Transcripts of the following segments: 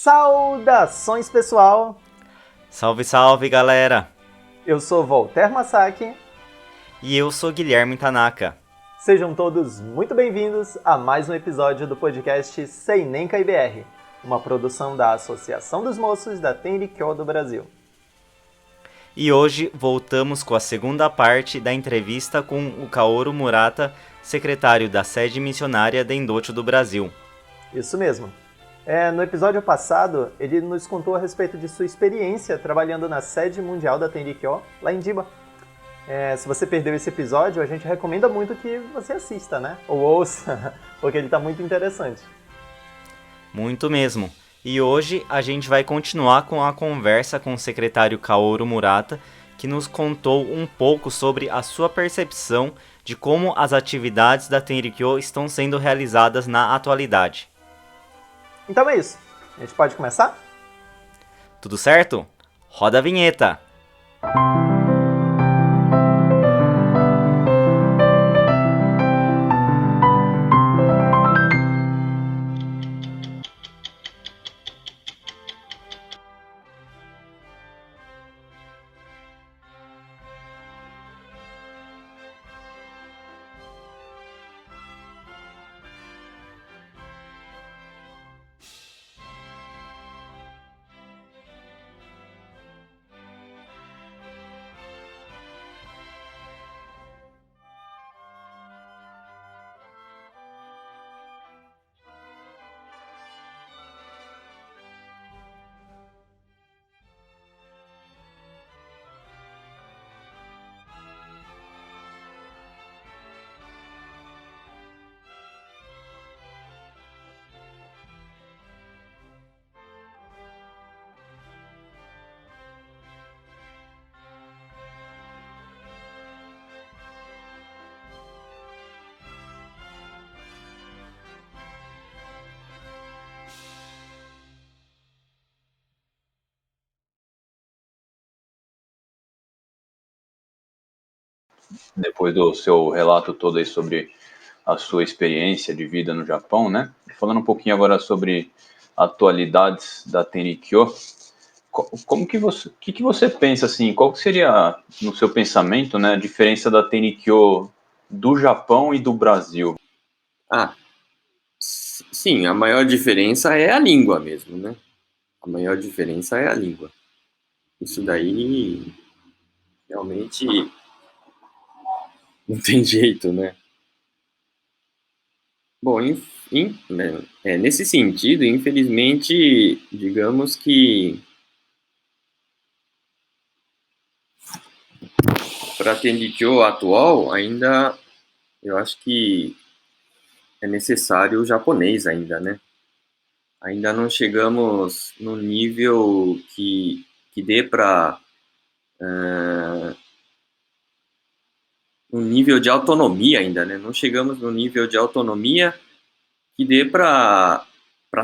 Saudações, pessoal! Salve, salve, galera! Eu sou Voltaire Masaki. E eu sou Guilherme Tanaka. Sejam todos muito bem-vindos a mais um episódio do podcast Seinenka IBR, uma produção da Associação dos Moços da Tenrikyo do Brasil. E hoje voltamos com a segunda parte da entrevista com o Kaoru Murata, secretário da sede missionária Dendocho do Brasil. Isso mesmo. No episódio passado, ele nos contou a respeito de sua experiência trabalhando na sede mundial da Tenrikyo, lá em Chiba. Se você perdeu esse episódio, a gente recomenda muito que você assista, né? Ou ouça, porque ele está muito interessante. Muito mesmo. E hoje a gente vai continuar com a conversa com o secretário Kaoru Murata, que nos contou um pouco sobre a sua percepção de como as atividades da Tenrikyo estão sendo realizadas na atualidade. Então é isso. A gente pode começar? Tudo certo? Roda a vinheta! Depois do seu relato todo aí sobre a sua experiência de vida no Japão, né? Falando um pouquinho agora sobre atualidades da Tenrikyo, como que você pensa assim? Qual que seria, no seu pensamento, né, a diferença da Tenrikyo do Japão e do Brasil? Sim, a maior diferença é a língua mesmo, né? A maior diferença é a língua. Isso daí realmente não tem jeito, né? Bom, nesse sentido, infelizmente, digamos que para a Tenrikyo atual, ainda eu acho que é necessário o japonês ainda, né? Ainda não chegamos no nível que dê para um nível de autonomia ainda, né? Não chegamos no nível de autonomia que dê para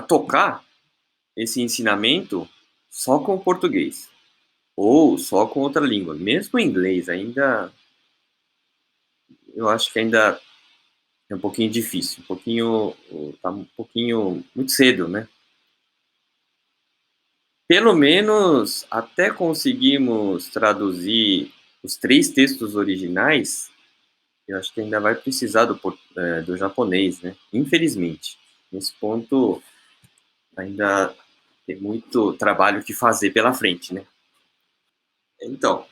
tocar esse ensinamento só com o português ou só com outra língua. Mesmo o inglês ainda, eu acho que ainda é um pouquinho difícil, tá um pouquinho muito cedo, né? Pelo menos até conseguimos traduzir os 3 textos originais, eu acho que ainda vai precisar do japonês, né? Infelizmente. Nesse ponto, ainda tem muito trabalho que fazer pela frente, né? Então,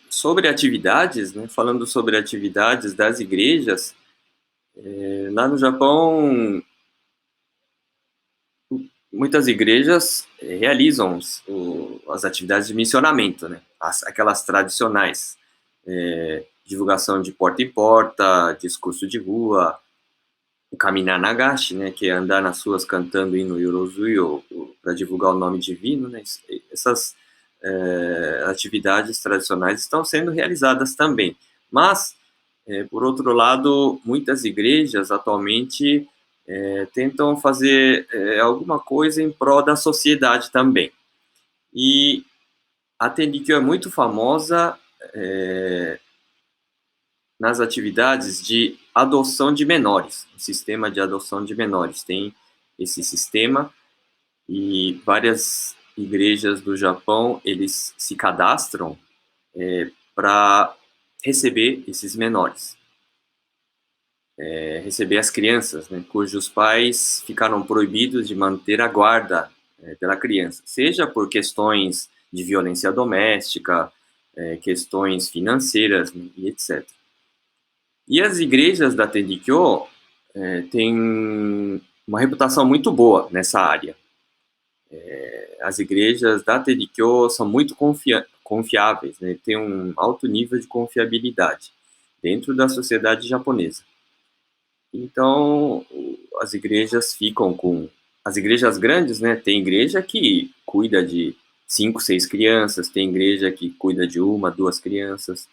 sobre atividades, né? Falando sobre atividades das igrejas, lá no Japão, muitas igrejas realizam as atividades de missionamento, né? Aquelas tradicionais, divulgação de porta em porta, discurso de rua, o Kaminar Nagashi, né, que é andar nas ruas cantando o hino Yorozui para divulgar o nome divino, né? Essas atividades tradicionais estão sendo realizadas também. Mas, por outro lado, muitas igrejas atualmente tentam fazer alguma coisa em prol da sociedade também. E a Tenrikyo é muito famosa nas atividades de adoção de menores, o sistema de adoção de menores. Tem esse sistema E várias igrejas do Japão, eles se cadastram para receber esses menores, receber as crianças, né, cujos pais ficaram proibidos de manter a guarda pela criança, seja por questões de violência doméstica, questões financeiras, né, e etc. E as igrejas da Tendikyo têm uma reputação muito boa nessa área. As igrejas da Tendikyo são muito confiáveis, né? Tem um alto nível de confiabilidade dentro da sociedade japonesa. Então, as igrejas ficam com... As igrejas grandes, né? Tem igreja que cuida de 5, 6 crianças, tem igreja que cuida de 1, 2 crianças.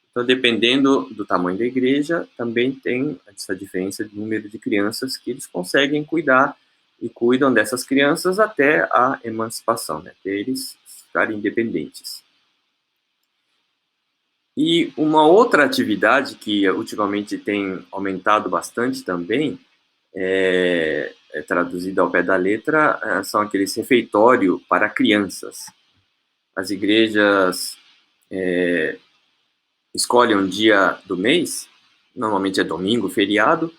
Então, dependendo do tamanho da igreja, também tem essa diferença de número de crianças que eles conseguem cuidar e cuidam dessas crianças até a emancipação, né? Até eles ficarem independentes. E uma outra atividade que ultimamente tem aumentado bastante também, traduzida ao pé da letra, são aqueles refeitórios para crianças. As igrejas escolhem um dia do mês, normalmente é domingo, feriado,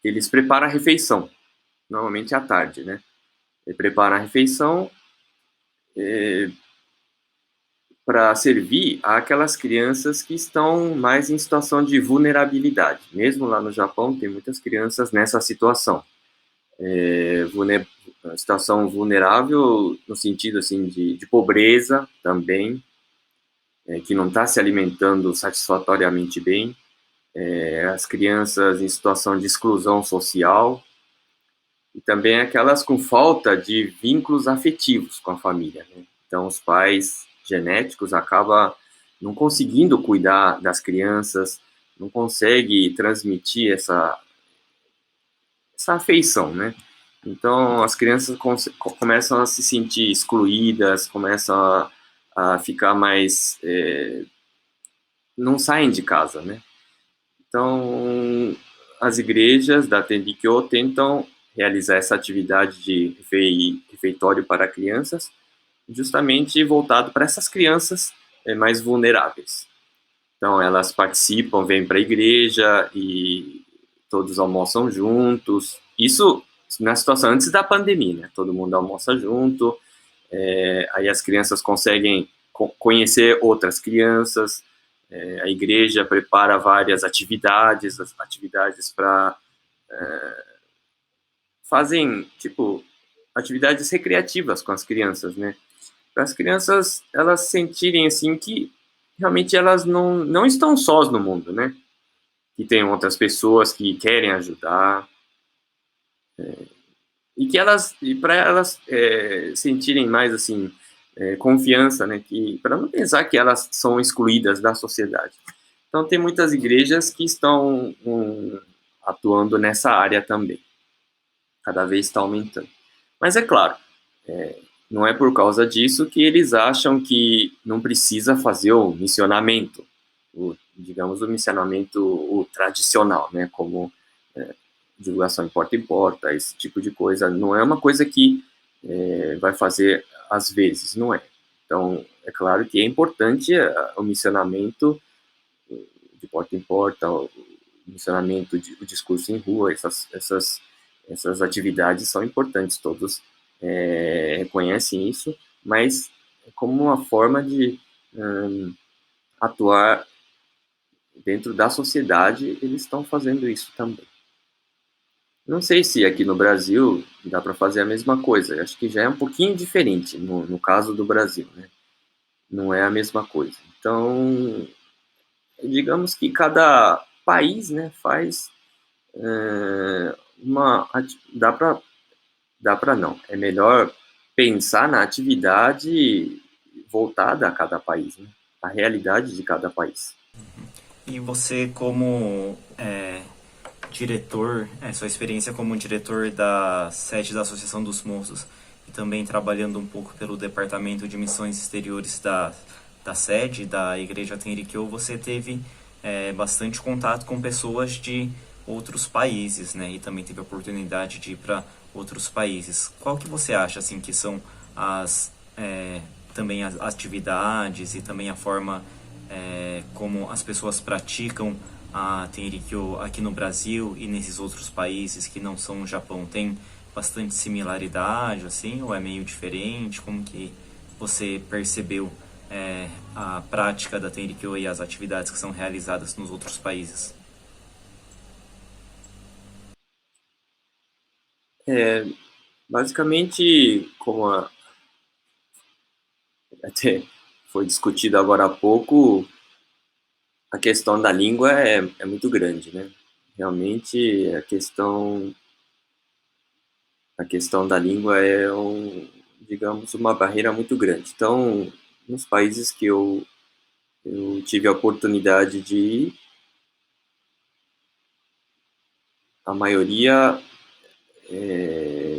eles preparam a refeição, normalmente à tarde, né? Eles preparam a refeição para servir àquelas crianças que estão mais em situação de vulnerabilidade. Mesmo lá no Japão, tem muitas crianças nessa situação. Situação vulnerável no sentido assim, de pobreza também, que não está se alimentando satisfatoriamente bem. As crianças em situação de exclusão social. E também aquelas com falta de vínculos afetivos com a família, né? Então, os pais genéticos acabam não conseguindo cuidar das crianças, não consegue transmitir essa afeição, né? Então, as crianças começam a se sentir excluídas, começam a ficar mais... não saem de casa, né? Então, as igrejas da Tendikyo tentam realizar essa atividade de refeitório para crianças, justamente voltado para essas crianças mais vulneráveis. Então, elas participam, vêm para a igreja e todos almoçam juntos. Isso na situação antes da pandemia, né? Todo mundo almoça junto, aí as crianças conseguem conhecer outras crianças, a igreja prepara várias atividades para... fazem, tipo, atividades recreativas com as crianças, né? Para as crianças, elas sentirem, assim, que realmente elas não estão sós no mundo, né? Que tem outras pessoas que querem ajudar. E para elas sentirem mais, assim, confiança, né? Para não pensar que elas são excluídas da sociedade. Então, tem muitas igrejas que estão atuando nessa área também. Cada vez está aumentando. Mas é claro, não é por causa disso que eles acham que não precisa fazer o missionamento, digamos, o missionamento tradicional, né, como divulgação de porta em porta, esse tipo de coisa. Não é uma coisa que vai fazer às vezes, não é. Então, é claro que é importante o missionamento de porta em porta, o missionamento, o discurso em rua, essas atividades são importantes, todos reconhecem isso, mas como uma forma de atuar dentro da sociedade, eles estão fazendo isso também. Não sei se aqui no Brasil dá para fazer a mesma coisa, acho que já é um pouquinho diferente no caso do Brasil, né? Não é a mesma coisa. Então, digamos que cada país, né, faz dá para não. É melhor pensar na atividade voltada a cada país, né? A realidade de cada país. E você, como diretor, sua experiência como diretor da sede da Associação dos Moços e também trabalhando um pouco pelo Departamento de Missões Exteriores da sede da Igreja Tenrikyo, você teve bastante contato com pessoas de outros países, né? E também teve a oportunidade de ir para outros países. Qual que você acha assim que são as também as atividades e também a forma como as pessoas praticam a Tenrikyo aqui no Brasil e nesses outros países que não são o Japão? Tem bastante similaridade, assim, ou é meio diferente? Como que você percebeu a prática da Tenrikyo e as atividades que são realizadas nos outros países? Basicamente, até foi discutido agora há pouco, a questão da língua é muito grande, né? Realmente, a questão da língua é, digamos, uma barreira muito grande. Então, nos países que eu tive a oportunidade de ir, a maioria,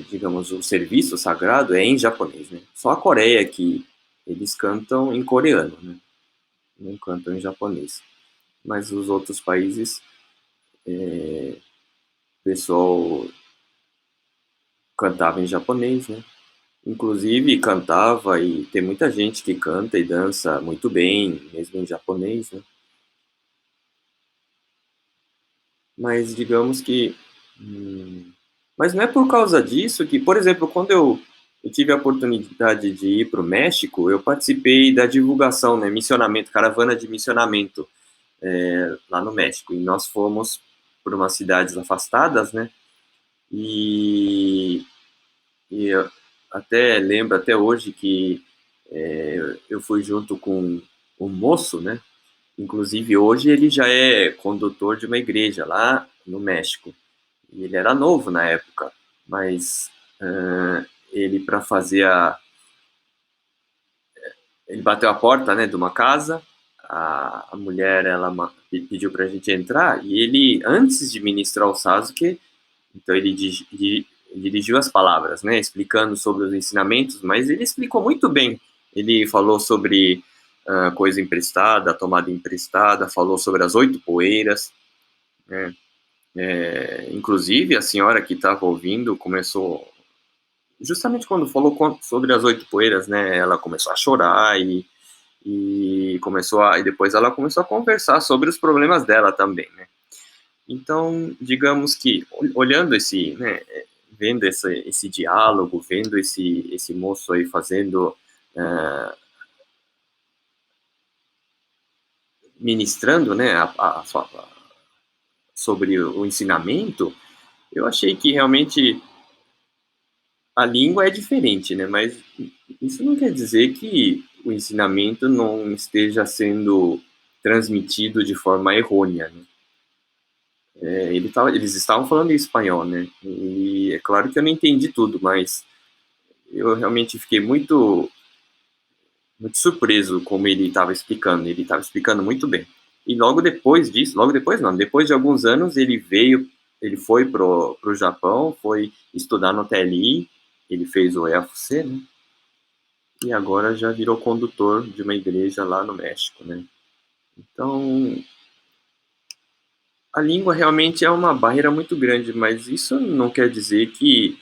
digamos, o serviço sagrado é em japonês, né? Só a Coreia que eles cantam em coreano, né? Não cantam em japonês. Mas os outros países, o pessoal cantava em japonês, né? Inclusive cantava e tem muita gente que canta e dança muito bem, mesmo em japonês, né? Mas digamos que, mas não é por causa disso que, por exemplo, quando eu tive a oportunidade de ir para o México, eu participei da divulgação, né, missionamento, caravana de missionamento lá no México. E nós fomos por umas cidades afastadas, né? E, e eu até lembro até hoje que eu fui junto com um moço, né? Inclusive hoje ele já é condutor de uma igreja lá no México. E ele era novo na época, mas ele para fazer ele bateu a porta, né, de uma casa. A mulher ela pediu para a gente entrar e ele antes de ministrar o Sasuke, então ele dirigiu as palavras, né, explicando sobre os ensinamentos, mas ele explicou muito bem. Ele falou sobre coisa emprestada, tomada emprestada, falou sobre as 8 poeiras, né? Inclusive, a senhora que estava ouvindo começou, justamente quando falou sobre as 8 poeiras, né? Ela começou a chorar e depois ela começou a conversar sobre os problemas dela também, né? Então, digamos que olhando né, vendo esse diálogo, vendo esse moço aí fazendo, ministrando, né, sobre o ensinamento, eu achei que realmente a língua é diferente, né? Mas isso não quer dizer que o ensinamento não esteja sendo transmitido de forma errônea, né? Eles estavam falando em espanhol, né? E é claro que eu não entendi tudo, mas eu realmente fiquei muito surpreso como ele estava explicando. Ele estava explicando muito bem. E logo depois não, depois de alguns anos ele foi pro Japão, foi estudar no TLI, ele fez o EFC, né? E agora já virou condutor de uma igreja lá no México, né? Então, a língua realmente é uma barreira muito grande, mas isso não quer dizer que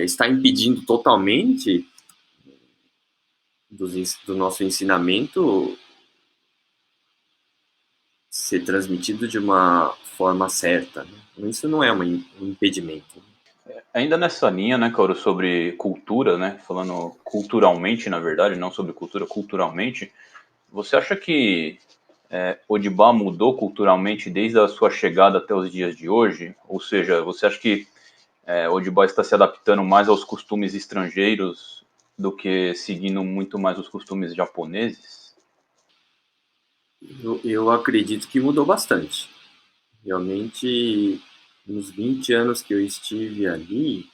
está impedindo totalmente do nosso ensinamento ser transmitido de uma forma certa, né? Isso não é um impedimento. Ainda nessa linha, né, Kaoru, sobre cultura, né, falando culturalmente, na verdade, não sobre cultura, culturalmente, você acha que Odibá mudou culturalmente desde a sua chegada até os dias de hoje? Ou seja, você acha que Odibá está se adaptando mais aos costumes estrangeiros do que seguindo muito mais os costumes japoneses? Eu acredito que mudou bastante. Realmente, nos 20 anos que eu estive ali,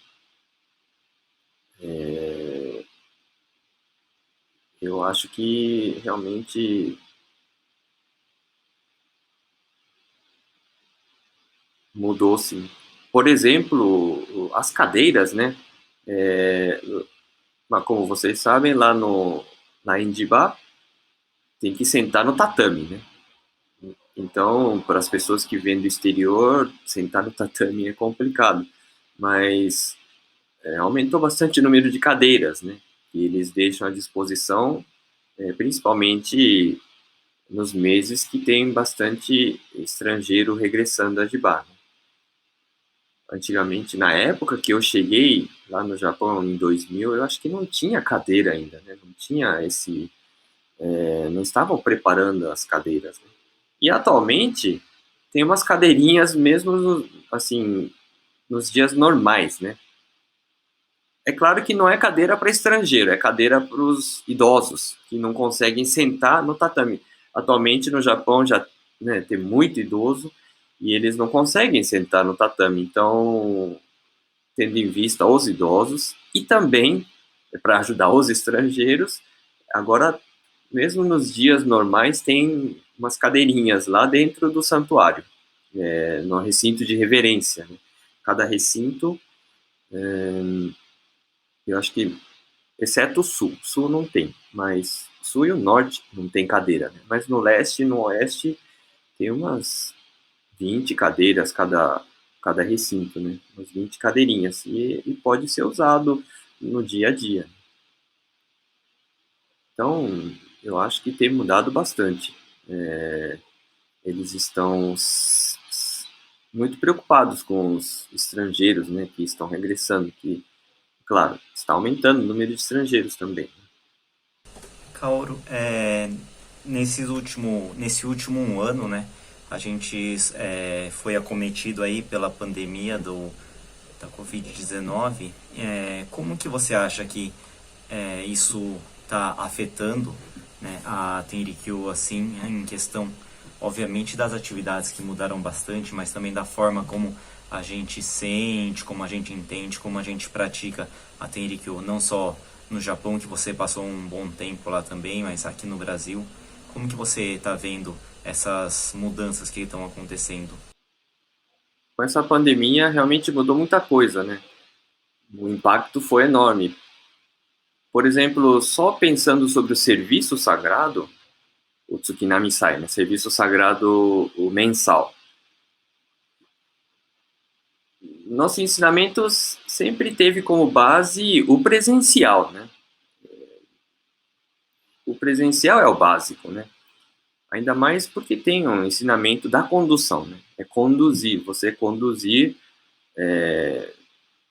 eu acho que realmente mudou, sim. Por exemplo, as cadeiras, né? É, mas como vocês sabem, na Indiba tem que sentar no tatame, né? Então, para as pessoas que vêm do exterior, sentar no tatame é complicado. Mas aumentou bastante o número de cadeiras, né, que eles deixam à disposição, principalmente nos meses que tem bastante estrangeiro regressando a Jibá. Antigamente, na época que eu cheguei lá no Japão, em 2000, eu acho que não tinha cadeira ainda, né? Não tinha não estavam preparando as cadeiras, né? E atualmente tem umas cadeirinhas mesmo, assim, nos dias normais, né? É claro que não é cadeira para estrangeiro, é cadeira para os idosos, que não conseguem sentar no tatame. Atualmente no Japão já, né, tem muito idoso e eles não conseguem sentar no tatame. Então, tendo em vista os idosos e também para ajudar os estrangeiros, agora, mesmo nos dias normais, tem umas cadeirinhas lá dentro do santuário, no recinto de reverência, né? Cada recinto, eu acho que, exceto o sul não tem, mas o sul e o norte não tem cadeira, né? Mas no leste e no oeste tem umas 20 cadeiras cada recinto, né? Umas 20 cadeirinhas, e pode ser usado no dia a dia. Então, eu acho que tem mudado bastante. Eles estão muito preocupados com os estrangeiros, né, que estão regressando, que, claro, está aumentando o número de estrangeiros também. Kaoru, nesse último ano, né, a gente foi acometido aí pela pandemia da Covid-19. Como que você acha que isso está afetando, né, a Tenrikyo, assim, em questão, obviamente, das atividades que mudaram bastante, mas também da forma como a gente sente, como a gente entende, como a gente pratica a Tenrikyo, não só no Japão, que você passou um bom tempo lá também, mas aqui no Brasil. Como que você está vendo essas mudanças que estão acontecendo? Com essa pandemia, realmente mudou muita coisa, né? O impacto foi enorme. Por exemplo, só pensando sobre o serviço sagrado, o Tsukinami-sai, né? Serviço sagrado o mensal. Nossos ensinamentos sempre teve como base o presencial, né? O presencial é o básico, né? Ainda mais porque tem um ensinamento da condução, né? É conduzir, você conduzir.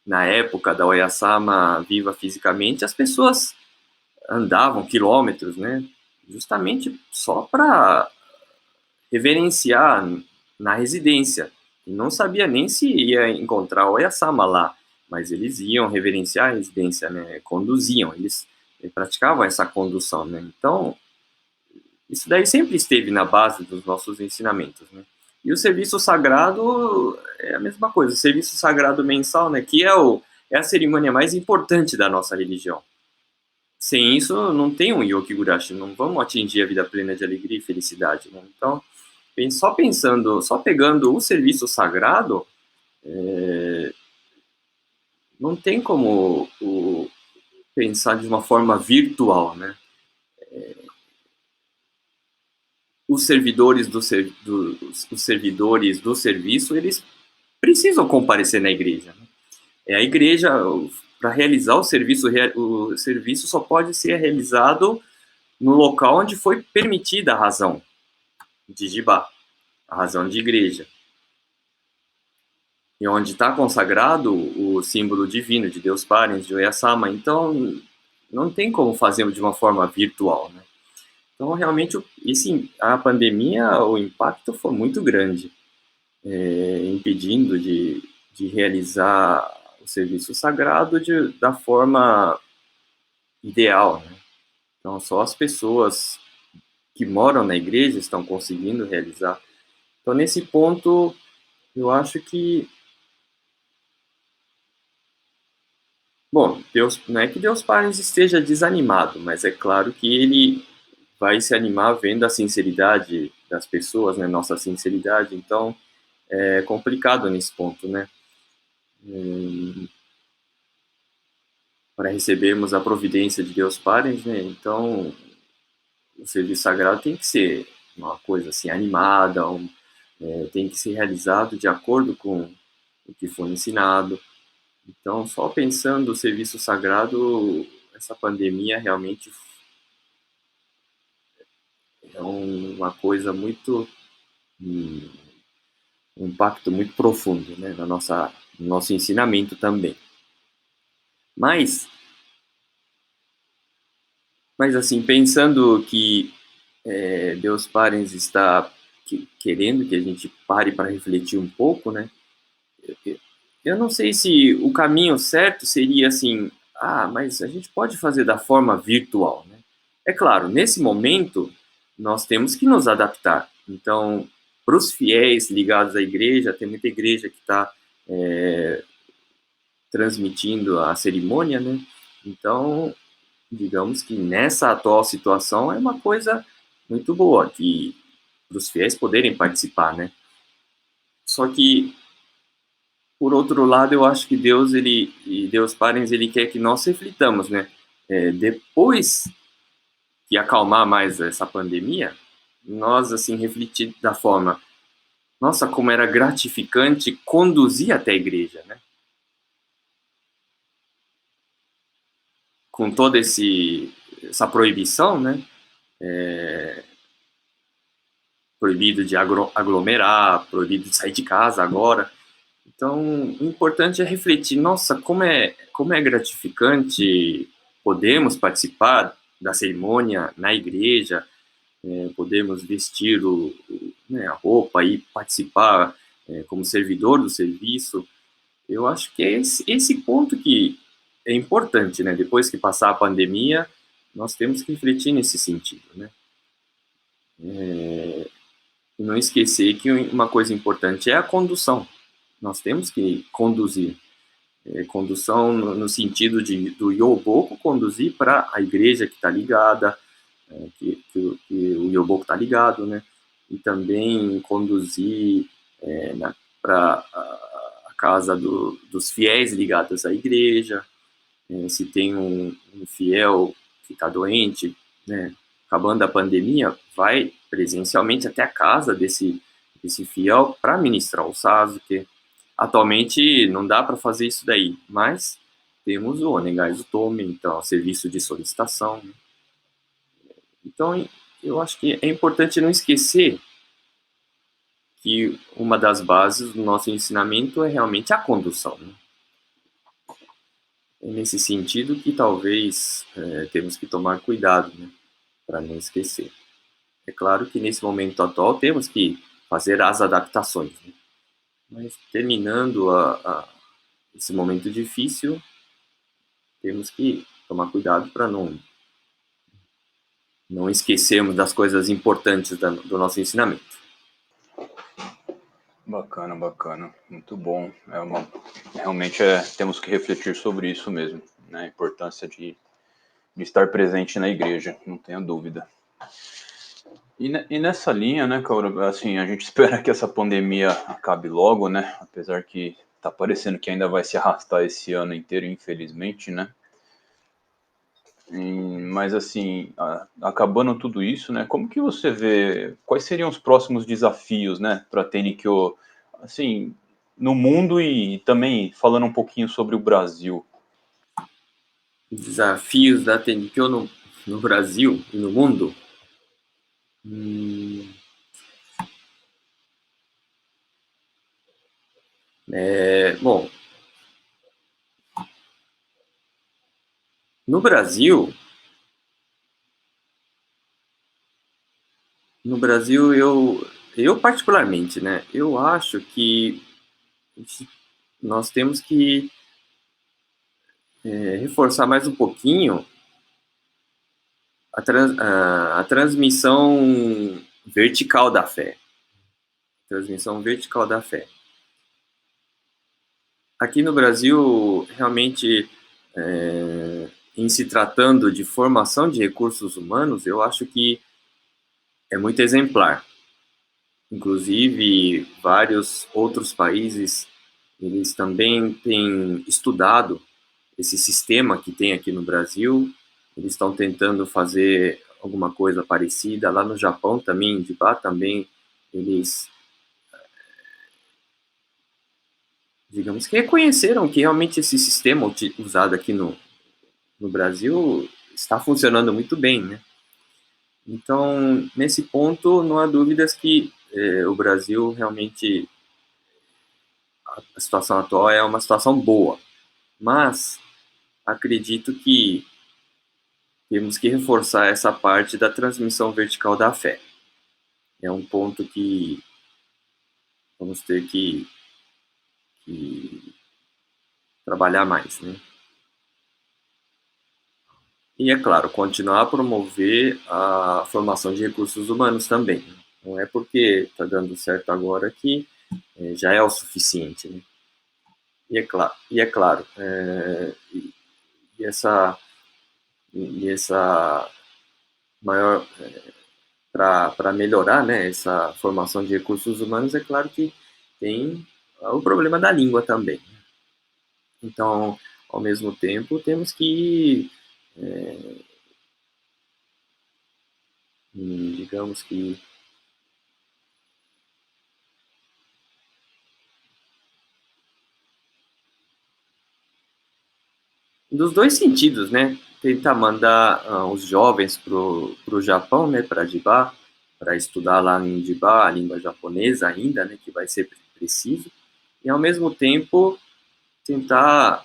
Na época da Oyasama viva fisicamente, as pessoas andavam quilômetros, né? Justamente só para reverenciar na residência. E não sabia nem se ia encontrar o Oyasama lá, mas eles iam reverenciar a residência, né? Conduziam, eles praticavam essa condução, né? Então, isso daí sempre esteve na base dos nossos ensinamentos, né? E o serviço sagrado é a mesma coisa, o serviço sagrado mensal, né? Que é a cerimônia mais importante da nossa religião. Sem isso, não tem um Yokigurashi, não vamos atingir a vida plena de alegria e felicidade, né? Então, só pegando o serviço sagrado, não tem como pensar de uma forma virtual, né? Os servidores os servidores do serviço, eles precisam comparecer na igreja, né? A igreja, para realizar o serviço só pode ser realizado no local onde foi permitida a razão de Jibá, a razão de igreja. E onde está consagrado o símbolo divino de Deus Parens, de Oyasama. Então, não tem como fazer de uma forma virtual, né? Então, realmente, a pandemia, o impacto foi muito grande, impedindo de realizar o serviço sagrado da forma ideal, né? Então, só as pessoas que moram na igreja estão conseguindo realizar. Então, nesse ponto, eu acho que, bom, Deus, não é que Deus Parens esteja desanimado, mas é claro que ele vai se animar vendo a sinceridade das pessoas, né? Nossa sinceridade. Então, é complicado nesse ponto, né? Para recebermos a providência de Deus Parens, né? Então, o serviço sagrado tem que ser uma coisa assim animada, tem que ser realizado de acordo com o que foi ensinado. Então, só pensando no serviço sagrado, essa pandemia realmente é uma coisa muito, um impacto muito profundo, né, no nosso ensinamento também. Mas, assim, pensando que Deus Parens está querendo que a gente pare para refletir um pouco, né? Eu não sei se o caminho certo seria assim, mas a gente pode fazer da forma virtual, né? É claro, nesse momento nós temos que nos adaptar. Então, para os fiéis ligados à igreja, tem muita igreja que está transmitindo a cerimônia, né? Então, digamos que nessa atual situação é uma coisa muito boa que para os fiéis poderem participar, né? Só que por outro lado, eu acho que Deus Parens, ele quer que nós reflitamos, né? Depois que acalmar mais essa pandemia, nós, assim, refletir da forma, nossa, como era gratificante conduzir até a igreja, né? Com toda essa proibição, né? Proibido de aglomerar, proibido de sair de casa agora. Então, o importante é refletir, nossa, como é gratificante podermos participar da cerimônia na igreja, podemos vestir né, a roupa e participar como servidor do serviço. Eu acho que é esse ponto que é importante, né? Depois que passar a pandemia, nós temos que refletir nesse sentido, né? E não esquecer que uma coisa importante é a condução. Nós temos que conduzir. Condução no sentido do Yoboku conduzir para a igreja que está ligada, que o Yoboku está ligado, né? E também conduzir para a casa dos fiéis ligados à igreja. Se tem um fiel que está doente, né? Acabando a pandemia, vai presencialmente até a casa desse fiel para ministrar o Sasuke. Atualmente não dá para fazer isso daí, mas temos o Onegai Utome, então, serviço de solicitação. Então, eu acho que é importante não esquecer que uma das bases do nosso ensinamento é realmente a condução, né? É nesse sentido que talvez temos que tomar cuidado, né, para não esquecer. É claro que nesse momento atual temos que fazer as adaptações, né? Mas terminando esse momento difícil, temos que tomar cuidado para não esquecermos das coisas importantes do nosso ensinamento. Bacana, bacana, muito bom. Realmente temos que refletir sobre isso mesmo, né? A importância de estar presente na igreja, não tenha dúvida. E nessa linha, né, Caura, assim, a gente espera que essa pandemia acabe logo, né? Apesar que tá parecendo que ainda vai se arrastar esse ano inteiro, infelizmente, né? Mas assim, acabando tudo isso, né? Como que você vê, quais seriam os próximos desafios, né, para a Tenkyo, assim, no mundo e também falando um pouquinho sobre o Brasil? Desafios da Tenkyo no Brasil e no mundo? Bom, no Brasil, eu particularmente, né, eu acho que nós temos que reforçar mais um pouquinho a transmissão vertical da fé. Transmissão vertical da fé. Aqui no Brasil, realmente, em se tratando de formação de recursos humanos, eu acho que é muito exemplar. Inclusive, vários outros países, eles também têm estudado esse sistema que tem aqui no Brasil. Eles estão tentando fazer alguma coisa parecida. Lá no Japão também, em Jibá também, eles digamos que reconheceram que realmente esse sistema usado aqui no Brasil está funcionando muito bem, né? Então, nesse ponto, não há dúvidas que o Brasil realmente, a situação atual é uma situação boa, mas acredito que temos que reforçar essa parte da transmissão vertical da fé. É um ponto que vamos ter que trabalhar mais, né? E, é claro, continuar a promover a formação de recursos humanos também. Não é porque está dando certo agora que já é o suficiente, né? E é claro, e essa maior para melhorar, né, essa formação de recursos humanos, é claro que tem o problema da língua também. Então, ao mesmo tempo, temos que, digamos que, dos dois sentidos, né? Tentar mandar os jovens para o Japão, né, para Jiba, para estudar lá em Jiba, a língua japonesa ainda, né, que vai ser preciso, e ao mesmo tempo tentar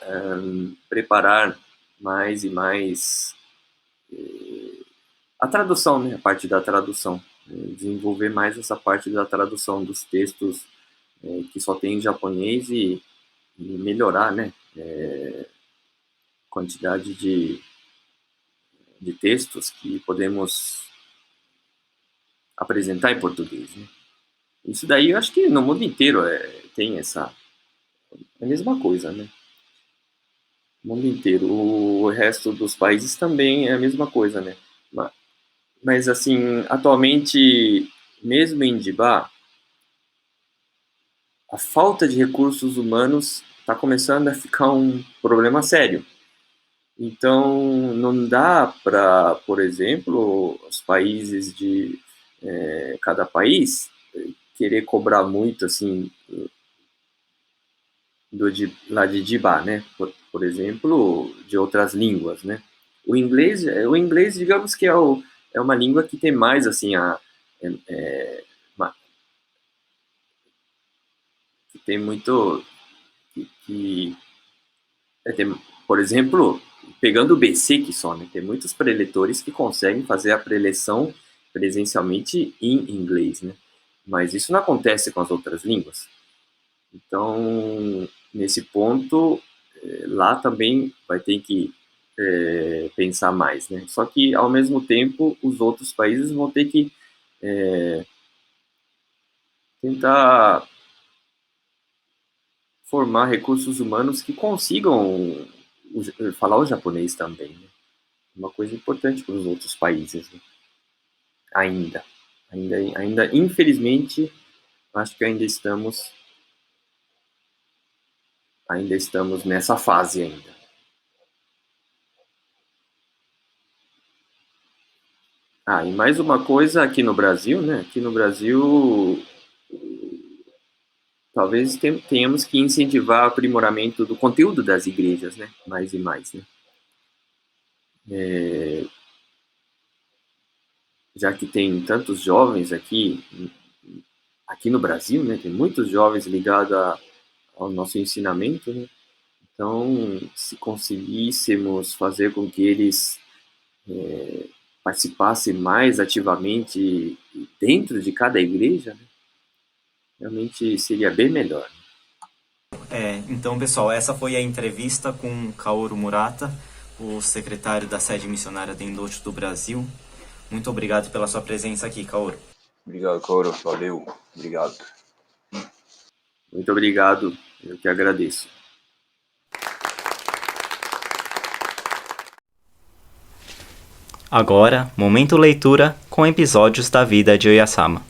preparar mais e mais a tradução, né, a parte da tradução, desenvolver mais essa parte da tradução dos textos que só tem em japonês e melhorar, né, quantidade de textos que podemos apresentar em português, né? Isso daí eu acho que no mundo inteiro tem a mesma coisa, né? No mundo inteiro. O resto dos países também é a mesma coisa, né? Mas assim, atualmente, mesmo em Dibá, a falta de recursos humanos está começando a ficar um problema sério. Então, não dá para, por exemplo, os países de cada país querer cobrar muito, assim, lá de Dibá, né? Por exemplo, de outras línguas, né? O inglês, digamos que é uma língua que tem mais, assim, que tem muito, que tem, por exemplo, pegando o BC que só, né? Tem muitos preletores que conseguem fazer a preleção presencialmente em inglês, né? Mas isso não acontece com as outras línguas. Então, nesse ponto, lá também vai ter que pensar mais, né? Só que, ao mesmo tempo, os outros países vão ter que tentar formar recursos humanos que consigam falar o japonês também, né? Uma coisa importante para os outros países, né? Ainda, infelizmente, acho que ainda estamos nessa fase ainda. E mais uma coisa aqui no Brasil, né? Aqui no Brasil, talvez tenhamos que incentivar o aprimoramento do conteúdo das igrejas, né? Mais e mais, né? Já que tem tantos jovens aqui no Brasil, né? Tem muitos jovens ligados ao nosso ensinamento, né? Então, se conseguíssemos fazer com que eles participassem mais ativamente dentro de cada igreja, né? Realmente seria bem melhor. Então, pessoal, essa foi a entrevista com Kaoru Murata, o secretário da sede missionária Tendocho do Brasil. Muito obrigado pela sua presença aqui, Kaoru. Obrigado, Kaoru. Valeu. Obrigado. Muito obrigado. Eu que agradeço. Agora, momento leitura com episódios da vida de Oyasama.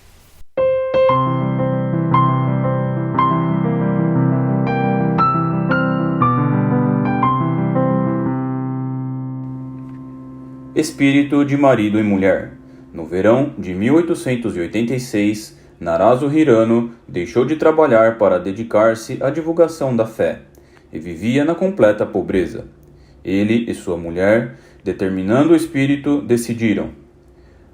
Espírito de marido e mulher. No verão de 1886, Narazu Hirano deixou de trabalhar para dedicar-se à divulgação da fé e vivia na completa pobreza. Ele e sua mulher, determinando o espírito, decidiram: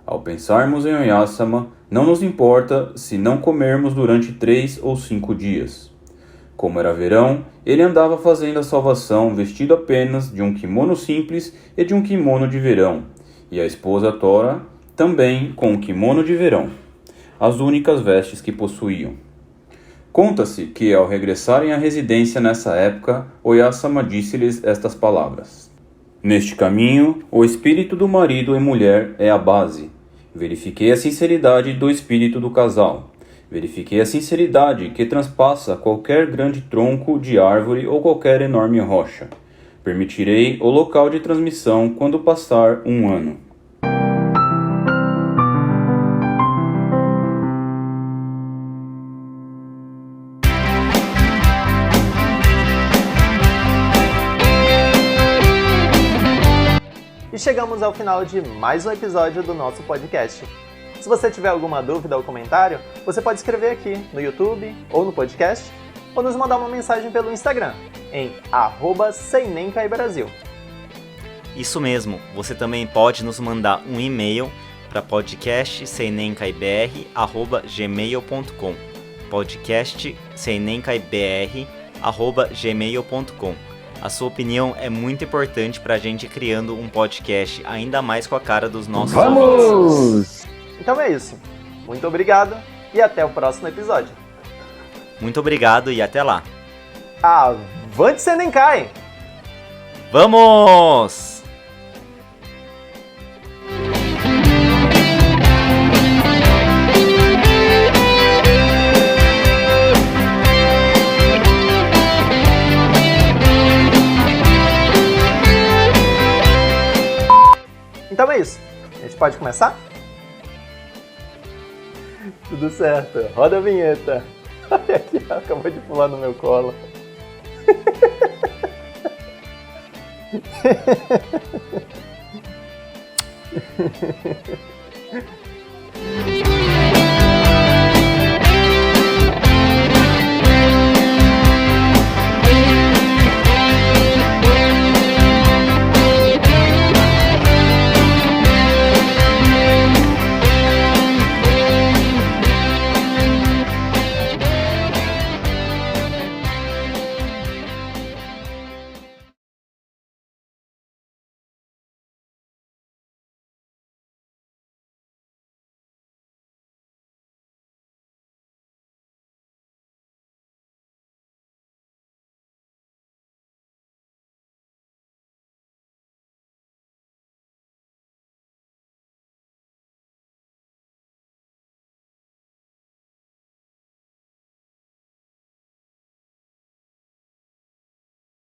ao pensarmos em Oyasama, não nos importa se não comermos durante 3 ou 5 dias. Como era verão, ele andava fazendo a salvação vestido apenas de um kimono simples e de um kimono de verão, e a esposa Tora também com um kimono de verão, as únicas vestes que possuíam. Conta-se que, ao regressarem à residência nessa época, Oyasama disse-lhes estas palavras: neste caminho, o espírito do marido e mulher é a base. Verifiquei a sinceridade do espírito do casal. Verifiquei a sinceridade que transpassa qualquer grande tronco de árvore ou qualquer enorme rocha. Permitirei o local de transmissão quando passar 1 ano. E chegamos ao final de mais um episódio do nosso podcast. Se você tiver alguma dúvida ou comentário, você pode escrever aqui no YouTube ou no podcast, ou nos mandar uma mensagem pelo Instagram, em @seinencaibrasil. Isso mesmo, você também pode nos mandar um e-mail para podcastseinencaiBR@gmail.com podcastseinencaiBR@gmail.com. A sua opinião é muito importante para a gente criando um podcast ainda mais com a cara dos nossos ouvintes. Então é isso. Muito obrigado e até o próximo episódio. Muito obrigado e até lá. Avante Senenkai! Vamos! Então é isso. A gente pode começar? Tudo certo. Roda a vinheta. Olha aqui, acabou de pular no meu colo.